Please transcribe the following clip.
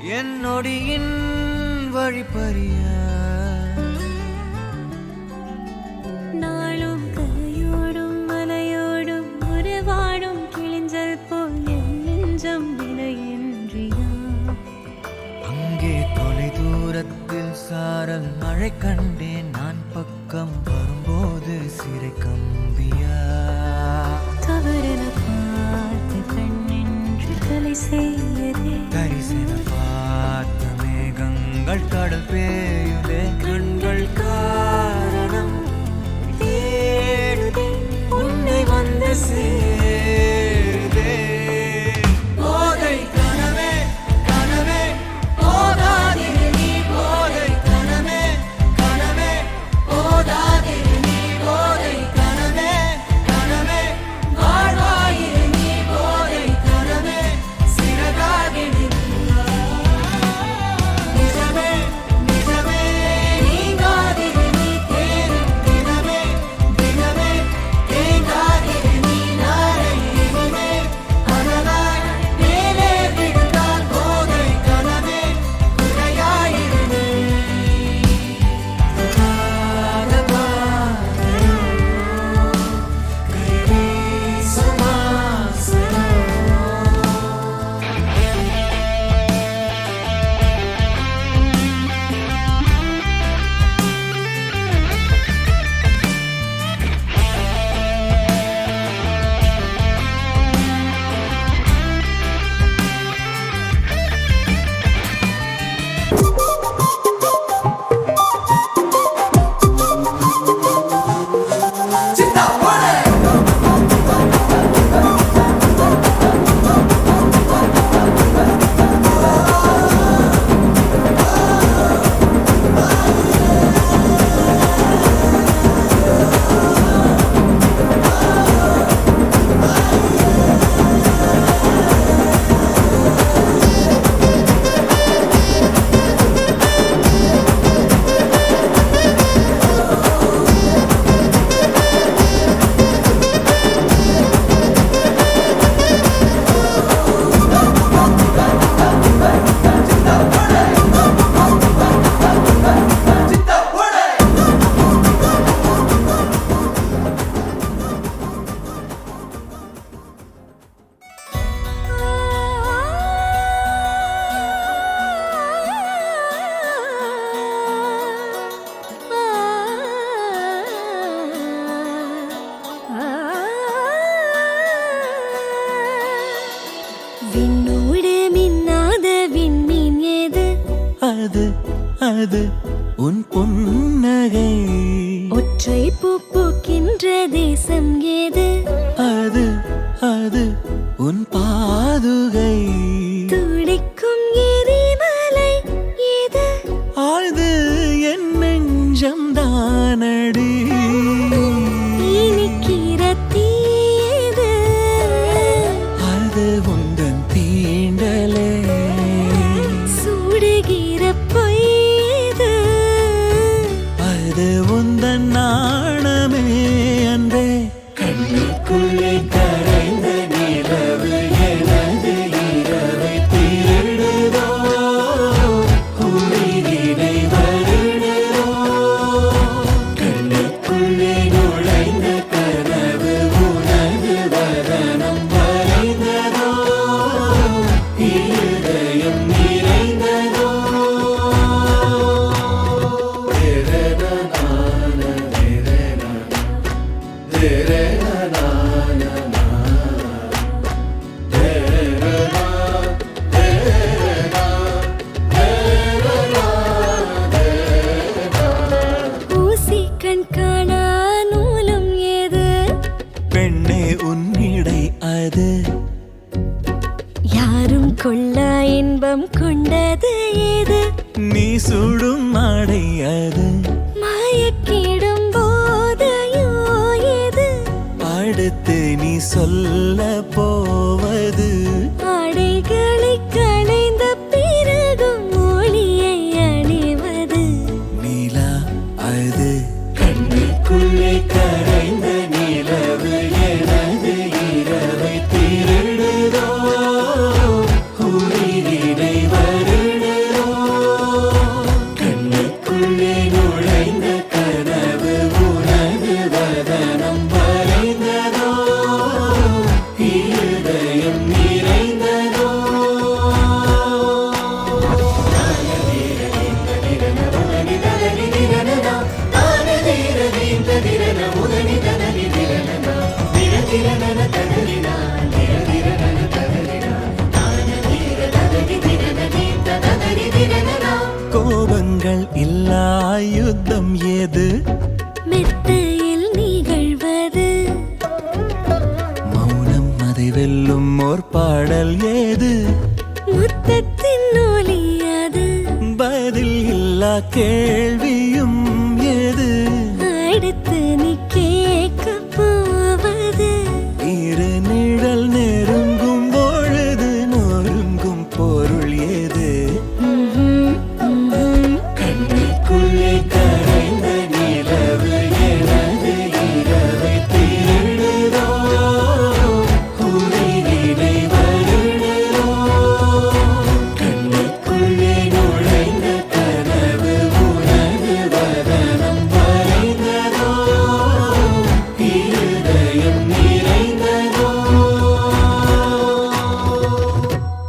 என் நொடியின் வழிப்பறிய நாளும் கரையோடும் மலையோடும் உறவாடும் கிழிஞ்சல் போல் என் நெஞ்சம் விலையின்றியா அங்கே தொலை தூரத்தில் சாரல் மழை கண்டேன் நான் பக்கம் வரும்போது சிறை கம்பியா தவறென பார்த்து கண்ணென்று தலை செய்யதே தரிசன பார்த்த மேகங்கள் கடல் பேயுதே கண்கள் காரணம் தேடுதே உன்னை வந்து சேருதே போதை கனவே கனவே போதாதிரு நீ போதை கனவே கனவே போதாதிரு நீ போதை கனவே கனவே வாழ்வாயிரு நீ போதை கனவே சிறகாகிடு நிஜமே நிஜமே நீங்காதிரு நீ தேடும் தினமே தினமே தேங்காதிரு நீ நாளை இனிமே அதனால் மேலே விழுந்தால் போதை கனவே குறையாயிரு நீ விண்ணோடு மின்னாத விண்மீன் ஏது அது அது உன் புன்னகை ஒற்றை பூ பூக்கின்ற தேசம் ஏது அது அது உன் பாதுகை துடிக்கும் எரிமலை ஏது ஆழ்து என் நெஞ்சம் தானடி இனிக்கிற தீயது அது உந்தன் தீண்டலே சூடுகிற பொய்து அது உந்தன் நாணமே அன்றே கண்ணுக்குள்ளே கரைந்த நிலவு எனது இரவை திருடுதோ உயிரினை வருடுதோ கண்ணுக்குள்ளே நுழைந்த கனவு உனது வதனம் வரைந்ததோ இருதயம் நிறைந்ததோ ஊசி கண் காணா நூலும் ஏது பெண்ணே உன்னிடை அது யாரும் கொள்ளா இன்பம் கொண்டது ஏது நீ சுடும் ஆடை அது மயக்கிடும் போதையோ ஏது அடுத்து நீ சொல்ல போவது ஆடைகளை களைந்த பிறகும் ஒளியை அணிவது நிலா அது கண்ணுக்குள்ளே கரைந்த நிலவு எனது இரவை திருடுதோ உயிரினை வருட ஏது மெத்தையில் நிகழ்வது மௌனம் அதை வெல்லும் ஓர் பாடல் ஏது முத்தத்தின் ஒலி அது பதில் இல்லா கேள்வி